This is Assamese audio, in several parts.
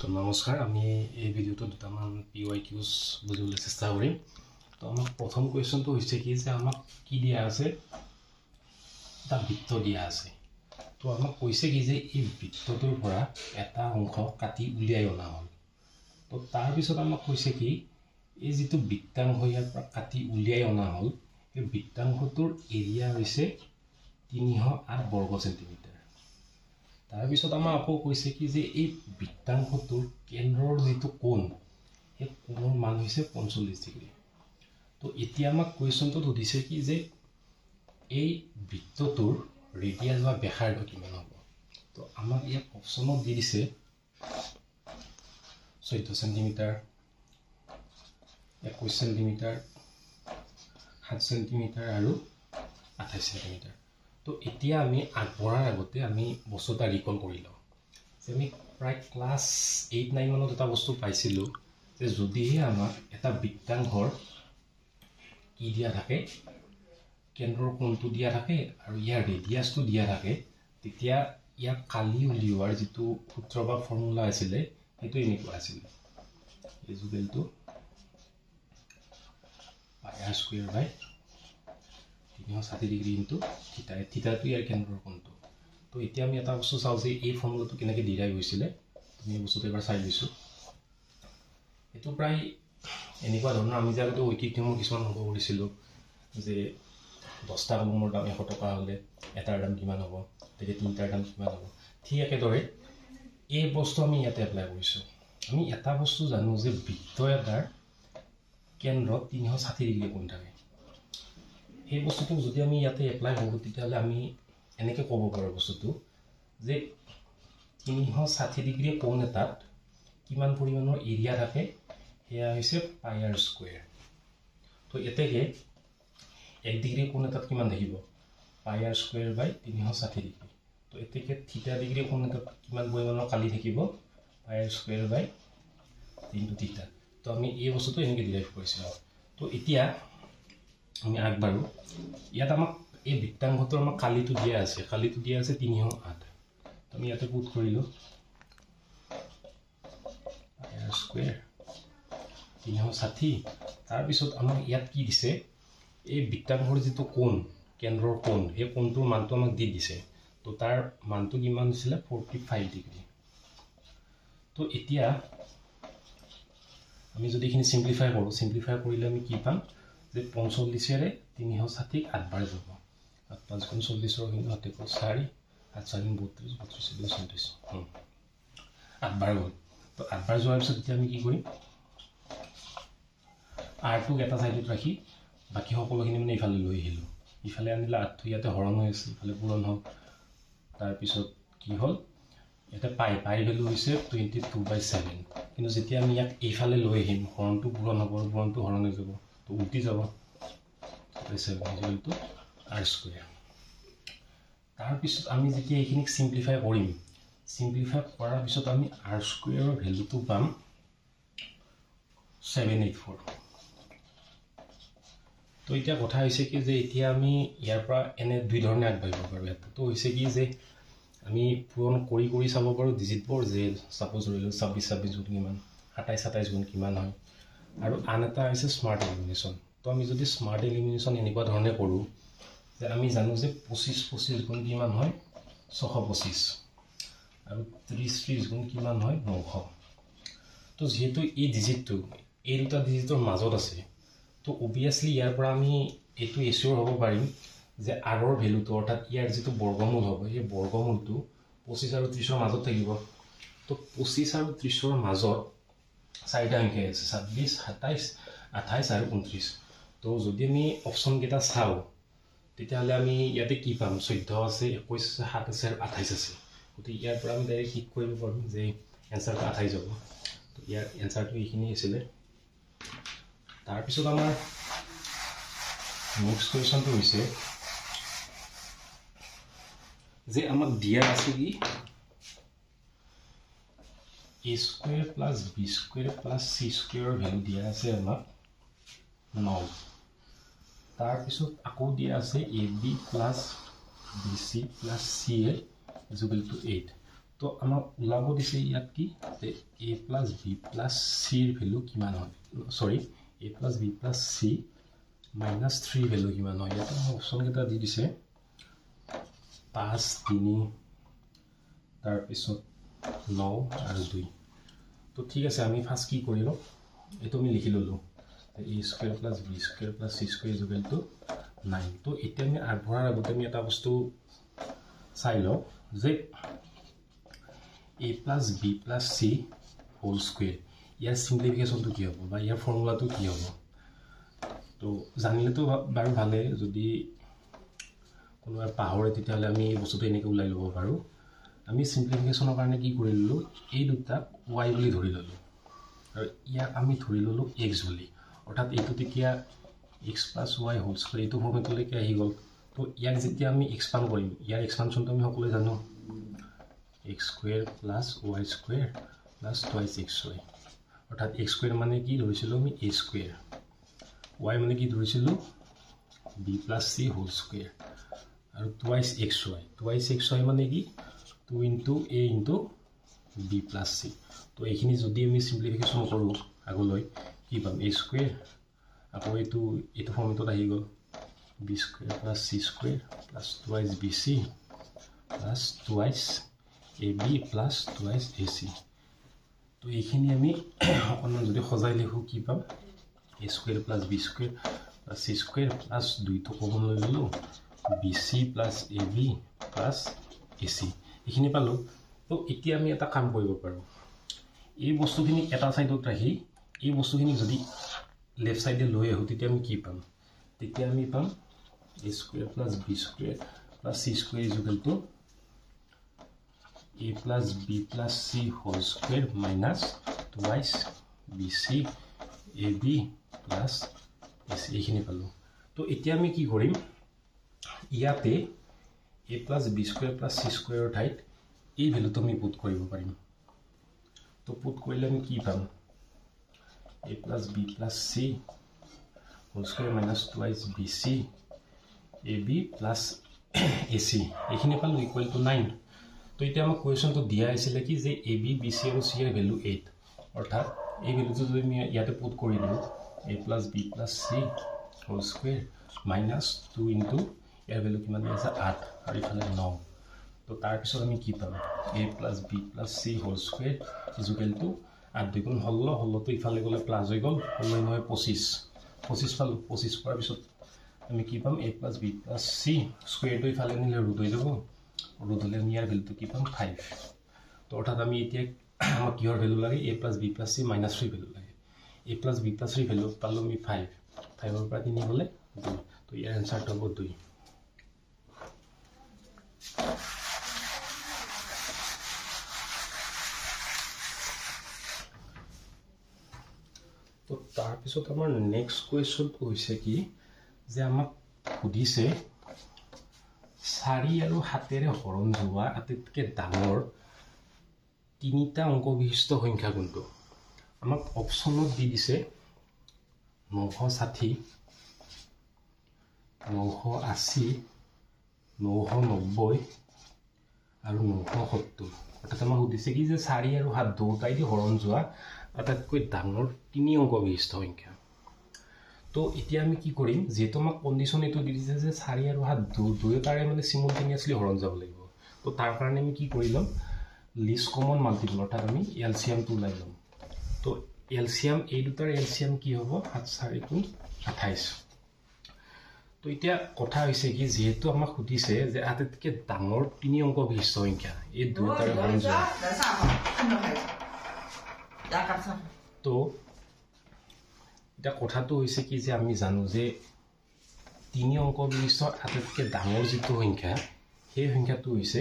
তো নমস্কাৰ আমি এই ভিডিওটো দুটামান PYQs বুজিবলৈ চেষ্টা কৰিম তো আমাক প্ৰথম কোৱেশ্চনটো হৈছে কি যে আমাক কি দিয়া আছে এটা বৃত্ত দিয়া আছে তো আমাক কৈছে কি যে এই বৃত্তটোৰ পৰা এটা অংশ কাটি উলিয়াই অনা হ'ল তো তাৰ পিছত আমাক কৈছে কি এই যেটো বৃত্তাংশ ইয়াৰ পৰা কাটি উলিয়াই অনা হ'ল এই বৃত্তাংশটোৰ এৰিয়া হৈছে 308 বৰ্গ সেন্টিমিটাৰ তাৰ পিছত আমাৰ আকৌ কৈছে কি যে এই বৃত্তাংশটোৰ কেন্দ্ৰৰ যেটো কোণ এই কোণৰ মান হৈছে 45 ডিগ্ৰী তো এতিয়া আমাক কোৱেশ্চনটো সুধিছে কি যে এই বৃত্তটোৰ ৰেডিয়াস বা ব্যাসাৰ্ধ কিমান হ'ব তো আমাক ইয়াত অপচনত দি দিছে 14 সেন্টিমিটাৰ 21 সেন্টিমিটাৰ 7 সেন্টিমিটাৰ আৰু 28 সেন্টিমিটাৰ তো এতিয়া আমি আগবঢ়াৰ আগতে আমি বস্তুটা ৰিকল কৰি লওঁ যে আমি প্ৰায় ক্লাছ 8-9 মানত এটা বস্তু পাইছিলোঁ যে যদিহে আমাক এটা বৃত্তাংশৰ কি দিয়া থাকে কেন্দ্ৰৰ কোণটো দিয়া থাকে আৰু ইয়াৰ ৰেডিয়াসটো দিয়া থাকে তেতিয়া ইয়াক কালি উলিওৱাৰ যেটো সূত্ৰ বা ফৰ্মুলা আছিলে সেইটো এনেকুৱা আছিল ইকুৱেল টু পাই r স্কয়াৰ বাই 360 ডিগ্ৰী ইনটু থিটা থিটাটো ইয়াৰ কেন্দ্ৰৰ কোণটো তো এতিয়া আমি এটা বস্তু চাও যে এই ফৰ্মুলাটো কেনেকৈ ডিৰাইভ হৈছিলে তুমি বস্তুটো এবাৰ চাই লৈছো এটো প্ৰায় এনেকুৱা ধৰণৰ আমি যেটো ঐকিক নিয়মৰ কিছুমান অংক কৰিছিলো যে 10টা কলমৰ দাম 100 টকা হলে এটাৰ দাম কিমান হ'ব তেতিয়া তিনটাৰ দাম কিমান হ'ব ঠিক একেদৰে এই বস্তু আমি ইয়াতে এপ্লাই কৰিছো আমি এটা বস্তু জানো যে বৃত্ত এটাৰ কেন্দ্ৰত 360 ডিগ্ৰী কোণ থাকে এই বস্তুটো যদি আমি ইয়াতে এপ্লাই কৰো তেতিয়ালে আমি এনেকৈ ক'ব পাৰো বস্তুটো যে 360 ডিগ্ৰী কোণ এটাত কিমান পৰিমাণৰ এৰিয়া থাকে হেয়া হৈছে পাই r স্কয়াৰ তো এতেকে 1 ডিগ্ৰী কোণ এটাত কিমান থাকিব পাই r স্কয়াৰ বাই 360 ডিগ্ৰী তো এতেকে থিটা ডিগ্ৰী কোণ এটাত কিমান পৰিমাণৰ কালি থাকিব পাই r স্কয়াৰ বাই 3 থিটা তো আমি এই বস্তুটো এনেকৈ ডিৰাইভ কৰিছিলো তো এতিয়া আমি আগবাৰো ইয়াত আমাক এই বৃত্তাংশটোৰ আমাক কালিটো দিয়া আছে 308 তো আমি ইয়াতে পুট কৰিলো r স্কয়াৰ 360 তাৰ পিছত আমাক ইয়াত কি দিছে এই বৃত্তাংশৰ যেটো কোণ কেন্দ্ৰৰ কোণ এই কোণটোৰ মানটো আমাক দি দিছে তো তাৰ মানটো কিমান আছিল 45 ডিগ্ৰী তো এতিয়া আমি যদি এখিনি সিম্পলিফাই কৰিলে আমি কি পাম যে 45 এৰে 360 8 বাৰ যাব 8 5 গুণ 40 ৰ কিন্তু হাতে 4 8 4 32 32 34 8 বাৰ গ'ল তো 8 বাৰ যোৱাৰ পিছত এতিয়া আমি কি কৰিম r টো এটা সাইডত ৰাখি বাকি সকলোখিনি মানে ইফালে লৈ আহিলো ইফালে আনিলা 8 টো ইয়াতে হৰণ হৈ আছে ইফালে পূৰণ হ'ল তাৰ পিছত কি হ'ল এটা পাই ভ্যালু হৈছে 22/7 কিন্তু যেতিয়া আমি ইয়াক এইফালে লৈ আহিম হৰণটো পূৰণ হ'ব পূৰণটো হৰণ হৈ যাব তো উল্টি যাব 7 = r স্কয়াৰ তাৰ পিছত আমি যেতিয়া এইখিনিক সিম্পলিফাই কৰিম সিম্পলিফাই কৰাৰ পিছত আমি r স্কয়াৰৰ ভ্যালুটো পাম 784 তো এতিয়া কথা হৈছে কি যে এতিয়া আমি ইয়াৰ পৰা এনে দুই ধৰণে আগবাঢ়িব পাৰো এটা তো হৈছে কি যে আমি পূৰণ কৰি চাব পাৰো ডিজিটবোৰ যে সাপোজ ৰইলো 26 26 গুণ কিমান 27 27 গুণ কিমান হয় আৰু আন এটা হৈছে স্মাৰ্ট এলিমিনেশন তো আমি যদি স্মাৰ্ট এলিমিনেশন এনেকুৱা ধৰণে কৰো যে আমি জানো যে 25 25 গুণ কিমান হয় 625 আৰু 30 30 গুণ কিমান হয় 900 তো যেহেতু এই ডিজিটটো এই দুটা ডিজিটৰ মাজত আছে তো অবিয়াসলি ইয়াৰ পৰা আমি এটো এচিওৰ হ'ব পাৰিম যে আগৰ ভ্যালুটো অৰ্থাৎ ইয়াৰ যেটো বৰ্গমূল হ'ব এই বৰ্গমূলটো 25 আৰু 30 ৰ মাজত থাকিব তো 25 আৰু 30 ৰ মাজত চাৰিটা অংক আছে 26 27 28 আৰু 29 তো যদি আমি অপচন কেটা চাও তেতিয়াহলে আমি ইয়াতে কি পাম 14 আছে 21 আছে 7 আছে আৰু 28 আছে গতি ইয়াৰ পৰা আমি ডাইৰেক্ট ঠিক কৰিব পাৰো যে এনসাৰটো 28 হ'ব তো ইয়াৰ এনসাৰটো এইখিনি আছিল তাৰ পিছত আমাৰ নেক্সট কোৱেশ্চনটো হৈছে যে আমাক দিয়া আছে কি a square plus b square plus c square value দিয়া আছে আমাক 9 তাৰ পিছত আকৌ দিয়া আছে ab plus bc plus ca = 8 তো আমাক ওলাব দিছে ইয়াত কি যে a plus b plus c এর ভ্যালু কিমান হয় sorry a plus b plus c minus 3 value কিমান হয় এটা অপশন কেটা দি দিছে 5 3 তাৰ পিছত 9 আৰু 2 তো ঠিক আছে আমি ফাৰ্স্ট কি কৰিলো এটো আমি লিখি ললো a square plus b square plus c square is equal to 9 তো এতিয়া আমি আগবঢ়াৰ আগতে আমি এটা বস্তু চাই লও যে a plus b plus c whole square year simplification তো কি হ'ব বা ইয়াৰ ফৰ্মুলা তো কি হ'ব তো জানিলে তো বাৰু ভালে যদি কোনো পাহৰে তেতিয়ালে আমি বস্তুটো এনেকৈ উলাই লব পাৰো আমি সিম্পলিফিকেশনৰ কাৰণে কি কৰিলো এই দুটা y বুলি ধৰি ললো আৰু ইয়াক আমি ধৰি ললো x বুলি অৰ্থাৎ এইটো তেতিয়া x + y whole square এইটো ফৰ্মুলালৈকে আহি গল তো ইয়াক যেতিয়া আমি এক্সপান্ড কৰিম ইয়াৰ এক্সপানশনটো আমি সকলোৱে জানো x square plus y square plus twice xy অৰ্থাৎ x square মানে কি ধৰিছিলো আমি a square y মানে কি ধৰিছিলো b plus c whole square আৰু twice xy মানে কি 2 into a into b plus c তো এইখিনি যদি আমি সিম্পলিফিকেশন কৰো আগলৈ কি পাম a square আকৌ এইটো ফৰ্মুলাত আহি গল b square plus c square plus twice bc plus twice ab plus twice ac তো এইখিনি আমি অকনমান যদি সজাই লিখো কি পাম a square plus b square plus c square plus 2 তো কমন লৈ ললো bc plus ab plus ac এইখিনি পালো তো এতিয়া আমি এটা কাম কৰিব পাৰো এই বস্তুখিনি এটা সাইডত ৰাখি এই বস্তুখিনি যদি লেফট সাইডে লৈ আহো তেতিয়া আমি কি পাম তেতিয়া আমি পাম a square plus b square plus c square is equal to a plus b plus c whole square minus twice bc ab plus ac এইখিনি পালো তো এতিয়া আমি কি কৰিম ইয়াতে a plus b square plus c square ঠাইত এই ভ্যালুটো আমি পুট কৰিব পাৰিম তো পুট কৰিলে আমি কি পাম a plus b plus c whole square minus twice bc ab plus ac এইখিনি পালো ইকুয়াল টু 9 তো এটা আমাক কোৱেশ্চনটো দিয়া আছিল কি যে ab bc আৰু c এৰ ভ্যালু 8 অৰ্থাৎ এই ভ্যালুটো যদি আমি ইয়াতে পুট কৰি দিও a plus b plus c whole square minus 2 into এর ভ্যালু কিমান আছে 8 আৰু ইফালে 9 তো তাৰ পিছত আমি কি পাম a plus b plus c whole square is equal to 8 দুগুণ 16 তো ইফালে গলে প্লাস হৈ গল 16 নহয় 25 পালো 25 পাৰ পিছত আমি কি পাম a plus b plus c square তো ইফালে নিলে ৰুট হৈ যাব ৰুট হলে আমি ইয়াৰ ভ্যালুটো কি পাম 5 তো অৰ্থাৎ আমি এতিয়া আমাক কিহৰ ভ্যালু লাগে a plus b plus c minus 3 value লাগে a plus b plus c value পালো আমি 5 5 ৰ পৰা 3 গলে 2 তো ইয়াৰ আনসাৰটো হ'ব 2 তো তাৰ পিছত আমাৰ নেক্সট কোৱেশ্চন হৈছে কি যে আমাক সুধিছে 4 আৰু 7 ৰে হৰণ যোৱা আটাইতকৈ ডাঙৰ তিনিটা অংক বিশিষ্ট সংখ্যা কোনটো আমাক অপচনত দি দিছে 960 980 990 আৰু 970 অৰ্থাৎ আমাক সুধিছে কি যে 4 আৰু 7 দুটাই দি হৰণ যোৱা আটাইতকৈ ডাঙৰ তিনি অংক বিশিষ্ট সংখ্যা তো এতিয়া আমি কি কৰিম যেটো আমাক কন্ডিশন এটো দি দিছে যে 4 আৰু 7 দুয়োটাৰে মানে সিমultaneously হৰণ যাব লাগিব তো তাৰ কাৰণে আমি কি কৰিলাম লিষ্ট কমন মাল্টিপল অৰ্থাৎ আমি এলসিএম টো লৈ লম তো এলসিএম এই দুটাৰ এলসিএম কি হ'ব 7 4 গুণ 28 তো এতিয়া কথা হৈছে কি যেহেতু আমাক সুধিছে যে আটাইতকৈ ডাঙৰ তিনি অংক বিশিষ্ট সংখ্যা এই দুয়োটাৰে হৰণ যোৱা তো এটা কথাটো হৈছে কি যে আমি জানো যে তিনি অংক বিশিষ্ট আটাইতকৈ ডাঙৰ যিটো সংখ্যা সেই সংখ্যাটো হৈছে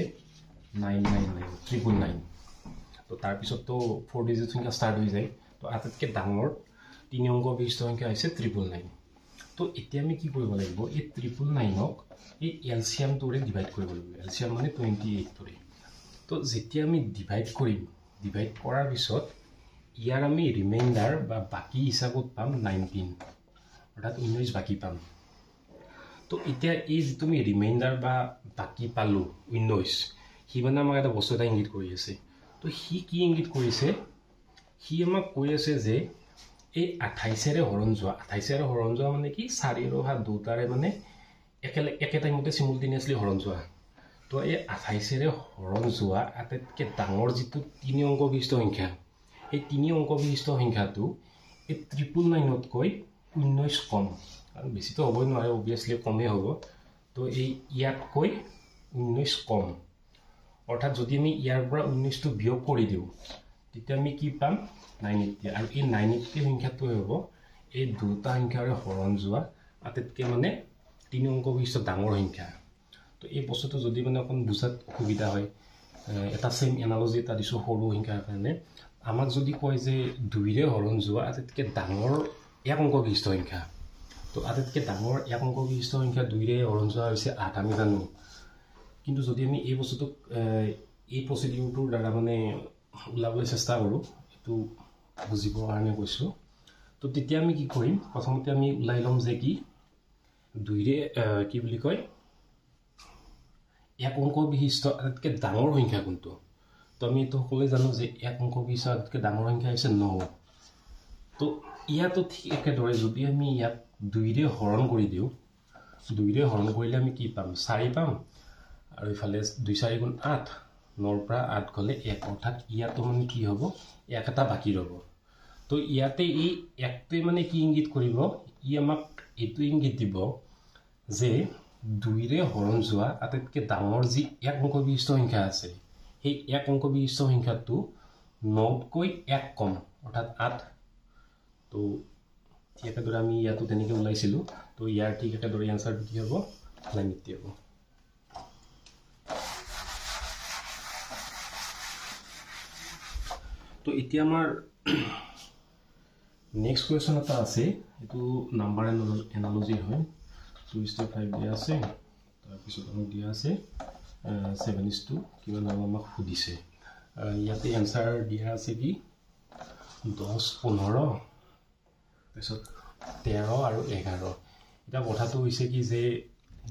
999 তো তাৰ পিছত তো 4 ডিজিট সংখ্যা স্টাৰ্ট হৈ যায় তো আটাইতকৈ ডাঙৰ তিনি অংক বিশিষ্ট সংখ্যা হৈছে 999 তো এতিয়া আমি কি কৰিব লাগিব এই 999ক এই এলসিএম টোৰে ডিভাইড কৰিব লাগিব এলসিএম মানে 28 টোৰে তো যেতিয়া আমি ডিভাইড কৰিম ডিভাইড কৰাৰ পিছত ইয়াৰ আমি ৰিমাইন্ডাৰ বা বাকি হিচাপত পাম 19 অৰ্থাৎ 19 বাকি পাম তো এতিয়া এই যে তুমি ৰিমাইন্ডাৰ বা বাকি পালো 19 সি মানে আমাক এটা বস্তু এটা ইংগিত কৰি আছে তো সি কি ইংগিত কৰিছে সি আমাক কৈ আছে যে এই 28 হৰণ যোৱা মানে কি 4 আৰু 7 দুটাৰে মানে একে টাইমতে সিমুলটেনিয়াছলি হৰণ যোৱা তো এই 28 হৰণ যোৱা আটাইতকৈ ডাঙৰ যিটো 3 অংক বিশিষ্ট সংখ্যা এই 3 অংক বিশিষ্ট সংখ্যাটো এই 999 কৈ 19 কম আৰু বেছি তো হ'বই নোৱাৰে অবিয়াছলি কমেই হ'ব তো এই ইয়াতকৈ 19 কম অৰ্থাৎ যদি আমি ইয়াৰ পৰা 19 টো বিয়োগ কৰি দিওঁ তেতিয়া আমি কি পাম 980 আৰু এই 980 সংখ্যাটো হ'ব এই দুটা সংখ্যাৰে হৰণ যোৱা আটাইতকৈ মানে 3 অংক বিশিষ্ট ডাঙৰ সংখ্যা তো এই বস্তুটো যদি মানে অকণ বুজাত অসুবিধা হয় এটা সেম এনালজি এটা দিছোঁ সৰু সংখ্যাৰ কাৰণে আমাক যদি কয় যে 2ৰে হৰণ যোৱা আটাইতকৈ ডাঙৰ এক অংক বিশিষ্ট সংখ্যা তো আটাইতকৈ ডাঙৰ এক অংক বিশিষ্ট সংখ্যা 2ৰে হৰণ যোৱা হৈছে 8 আমি জানো কিন্তু যদি আমি এই বস্তুটোক এই প্ৰচিডিউৰটোৰ দ্বাৰা মানে ওলাবলৈ চেষ্টা কৰোঁ এইটো বুজিবৰ কাৰণে কৈছোঁ তো তেতিয়া আমি কি কৰিম প্ৰথমতে আমি ওলাই ল'ম যে কি 2ৰে কি বুলি কয় এক অংক বিশিষ্ট আটাইতকৈ ডাঙৰ সংখ্যা কোনটো তো আমি এইটো সকলোৱে জানো যে এক অংক বিশিষ্ট আটাইতকৈ ডাঙৰ সংখ্যা হৈছে 9 তো ইয়াতো ঠিক একেদৰে যদি আমি ইয়াত 2ৰে হৰণ কৰি দিওঁ 2ৰে হৰণ কৰিলে আমি কি পাম 4 পাম আৰু ইফালে 2 4 গুণ 8 9 পৰা 8 গ'লে 1 অৰ্থাৎ ইয়াতো মানে কি হ'ব এক এটা বাকি ৰ'ব তো ইয়াতে এই একটোৱে মানে কি ইংগিত কৰিব ই আমাক এইটো ইংগিত দিব যে 2ৰে হৰণ যোৱা আটাইতকৈ ডাঙৰ যি এক অংক বিশিষ্ট সংখ্যা আছে সেই এক অংক বিশিষ্ট সংখ্যাটো 9তকৈ 1 কম অৰ্থাৎ 8 তো ঠিক একেদৰে আমি ইয়াতো তেনেকৈ ওলাইছিলোঁ তো ইয়াৰ ঠিক একেদৰে এনচাৰটো কি হ'ব 980 হ'ব তো এতিয়া আমাৰ নেক্সট কুৱেশ্যন এটা আছে এইটো নাম্বাৰ এনালজি হয় 2:5 দিয়া আছে তাৰপিছত আমাক দিয়া আছে 7:2 কিমান হ'ব আমাক সুধিছে ইয়াতে এনচাৰ দিয়া আছে কি 10 15 তাৰপিছত 13 আৰু 11 এটা কথাটো হৈছে কি যে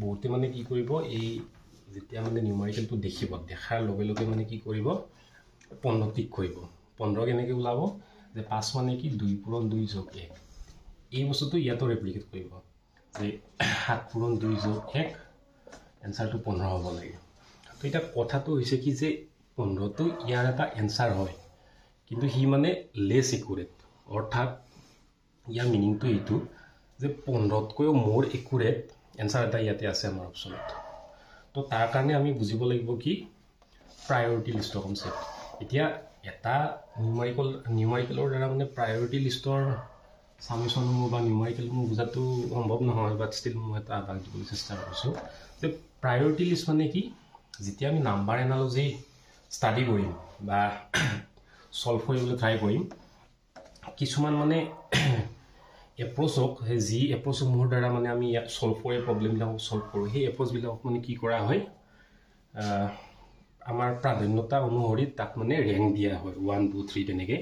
বহুতে মানে কি কৰিব এই যেতিয়া মানে নিউমাৰিকেলটো দেখিব দেখাৰ লগে লগে মানে কি কৰিব 15 টিক কৰিব 15 কেনেকৈ ওলাব যে 5 মানে কি 2 পূৰণ 2 যোগ 1 এই বস্তুটো ইয়াতো ৰেপ্লিকেট কৰিব যে 7 পূৰণ 2 যোগ 1 এনচাৰটো 15 হ'ব লাগে তো এটা কথাটো হৈছে কি যে 15টো ইয়াৰ এটা এনচাৰ হয় কিন্তু সি মানে লেছ একুৰেট অৰ্থাৎ ইয়াৰ মিনিংটো এইটো যে 15তকৈও মোৰ একুৰেট এনচাৰ এটা ইয়াতে আছে আমাৰ অপশ্যনত তো তাৰ কাৰণে আমি বুজিব লাগিব কি প্ৰায়ৰিটি লিষ্টৰ কনচেপ্ট এতিয়া এটা নিউমাৰিকেলৰ দ্বাৰা মানে প্ৰায়ৰিটি লিষ্টৰ সামেশ্যনসমূহ বা নিউমাৰিকেলসমূহ বুজাটো সম্ভৱ নহয় বাট ষ্টিল মই এটা আভাস দিবলৈ চেষ্টা কৰিছোঁ যে প্ৰায়ৰিটি লিষ্ট মানে কি যেতিয়া আমি নাম্বাৰ এনালজি ষ্টাডি কৰিম বা ছল্ভ কৰিবলৈ ট্ৰাই কৰিম কিছুমান মানে এপ্ৰ'চক যি এপ্ৰ'চসমূহৰ দ্বাৰা মানে আমি ইয়াত ছল্ভ কৰি প্ৰব্লেমবিলাকক ছল্ভ কৰোঁ সেই এপ্ৰ'চবিলাকক মানে কি কৰা হয় আমাৰ প্ৰাধান্যতা অনুসৰি তাক মানে ৰেংক দিয়া হয় 1 2 3 তেনেকৈ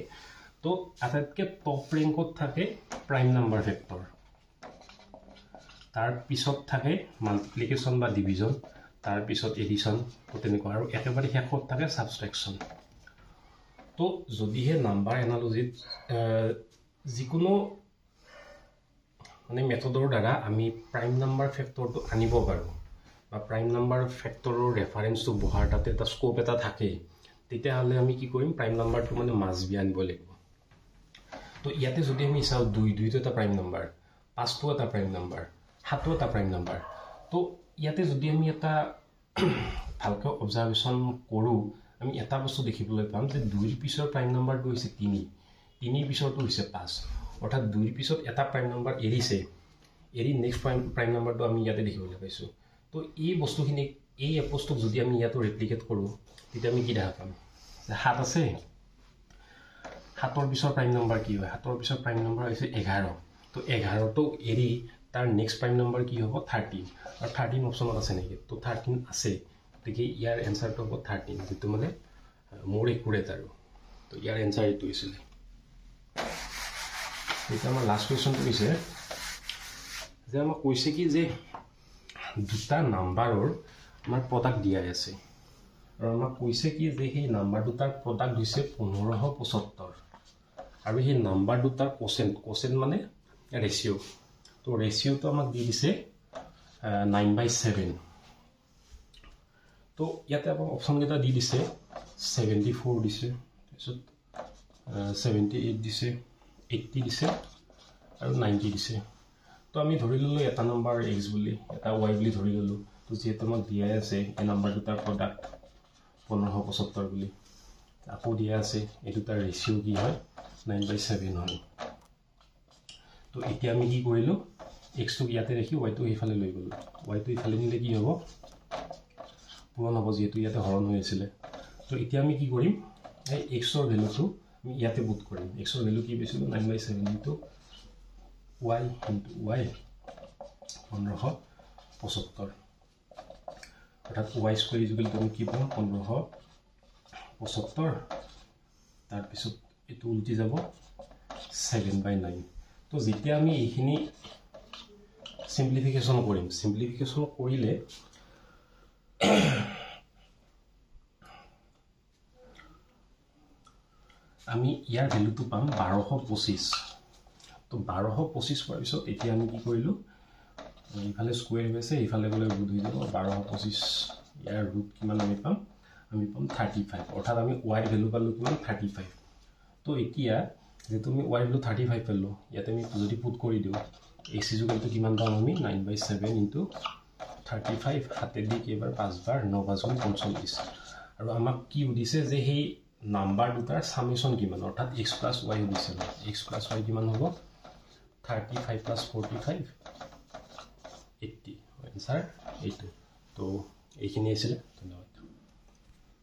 তো আটাইতকৈ টপ ৰেংকত থাকে প্ৰাইম নাম্বাৰ ফেক্টৰ তাৰ পিছত থাকে মাল্টিপ্লিকেশ্যন বা ডিভিজন তাৰ পিছত এডিশ্যন তো তেনেকুৱা আৰু একেবাৰে শেষত থাকে ছাবষ্ট্ৰেকশ্যন তো যদিহে নাম্বাৰ এনালজিত যিকোনো মানে মেথডৰ দ্বাৰা আমি প্ৰাইম নাম্বাৰ ফেক্টৰটো আনিব পাৰোঁ বা প্ৰাইম নাম্বাৰ ফেক্টৰৰ ৰেফাৰেঞ্চটো বহাৰ তাতে এটা স্কোপ এটা থাকে তেতিয়াহ'লে আমি কি কৰিম প্ৰাইম নাম্বাৰটো মানে মাষ্ট বি আনিব লাগিব তো ইয়াতে যদি আমি চাওঁ 2টো এটা প্ৰাইম নাম্বাৰ 5টো এটা প্ৰাইম নাম্বাৰ 7টো এটা প্ৰাইম নাম্বাৰ তো ইয়াতে যদি আমি এটা ভালকৈ অবজাৰ্ভেশ্যন কৰোঁ আমি এটা বস্তু দেখিবলৈ পাম যে 2ৰ পিছৰ প্ৰাইম নাম্বাৰটো হৈছে 3 পিছৰটো হৈছে 5 অৰ্থাৎ 2ৰ পিছত এটা প্ৰাইম নাম্বাৰ এৰি নেক্সট প্ৰাইম নাম্বাৰটো আমি ইয়াতে দেখিবলৈ পাইছোঁ তো এই বস্তুখিনি এই এপ্ৰ'চটোক যদি আমি ইয়াতো ৰেপ্লিকেট কৰোঁ তেতিয়া আমি কি দেখা পাম যে 7 আছে 7ৰ পিছৰ প্ৰাইম নাম্বাৰ কি হয় 7ৰ পিছৰ প্ৰাইম নাম্বাৰ হৈছে 11 তো 11টো এৰি তাৰ নেক্সট প্ৰাইম নাম্বাৰ কি হ'ব 13 আৰু 13 অপশ্যনত আছে নেকি তো 13 আছে গতিকে ইয়াৰ এনচাৰটো হ'ব 13 যিটো মানে মোৰ একুৰেট আৰু তো ইয়াৰ এনচাৰ এইটো হৈছিলে এতিয়া আমাৰ লাষ্ট কুৱেশ্যনটো হৈছে যে আমাক কৈছে কি যে দুটা নাম্বাৰৰ আমাৰ প্ৰডাক্ট দিয়াই আছে আৰু আমাক কৈছে কি যে সেই নাম্বাৰ দুটাৰ প্ৰডাক্ট হৈছে 1575 আৰু সেই নাম্বাৰ দুটাৰ কোচেণ্ট মানে ৰেচিঅ তো ৰেচিঅটো আমাক দি দিছে 9/7 তো ইয়াতে আপোনাক অপশ্যন কেইটা দি দিছে 74 দিছে তাৰপিছত 78 দিছে 80 দিছে আৰু 90 দিছে তো আমি ধৰি ললো এটা নাম্বাৰ x বুলি এটা y বুলি ধৰি ললো তো যেহেতু আমাক দিয়া আছে এই নাম্বাৰ দুটাৰ প্ৰডাক্ট 1575 বুলি আকৌ দিয়া আছে এই দুটাৰ ৰেচিঅ কি হয় 9/7 হয় তো এতিয়া আমি কি কৰিলো x টো ইয়াতে ৰাখি y টো এইফালে লৈ গলো y টো ইফালে নিলে কি হ'ব পূৰণ হ'ব যেহেতু ইয়াতে হৰণ হৈ আছিল তো এতিয়া আমি কি কৰিম এই x ৰ ভ্যালুটো আমি ইয়াতে পুট কৰিম x ৰ ভ্যালু কি পাইছিলো 9/7 ইনটু y into y 1575 অর্থাৎ y স্কয়ার ইকুয়াল টু কি পাম 1575 তার পিছত এটো উল্টি যাব 7/9 তো যেতিয়া আমি এইখিনি সিম্পলিফিকেশন কৰিলে আমি ইয়াৰ ভ্যালুটো পাম 1225 তো 1225 পোৱাৰ পিছত এতিয়া আমি কি কৰিলো ইফালে স্কয়াৰ হৈছে ইফালে গলে ৰুট হৈ যাব 1225 ইয়াৰ ৰুট কিমান আমি পাম 35 অৰ্থাৎ আমি y ভ্যালু পালো কিমান 35 তো এতিয়া যে তুমি y ভ্যালু 35 পালো ইয়াতে আমি যদি পুট কৰি দিও x ইকুয়াল টু কিমান পাম আমি 9/7 ইনটু 35 হাতে দি কেবাৰ 5 বাৰ 9 বাজুন 45 আৰু আমাক কি উদিছে যে সেই নাম্বাৰ দুটাৰ সামেশন কিমান অৰ্থাৎ x + y উদিছে x + y কিমান হ'ব 35 + 45 80 आंसर 8 तो এইখিনি আছিল ধন্যবাদ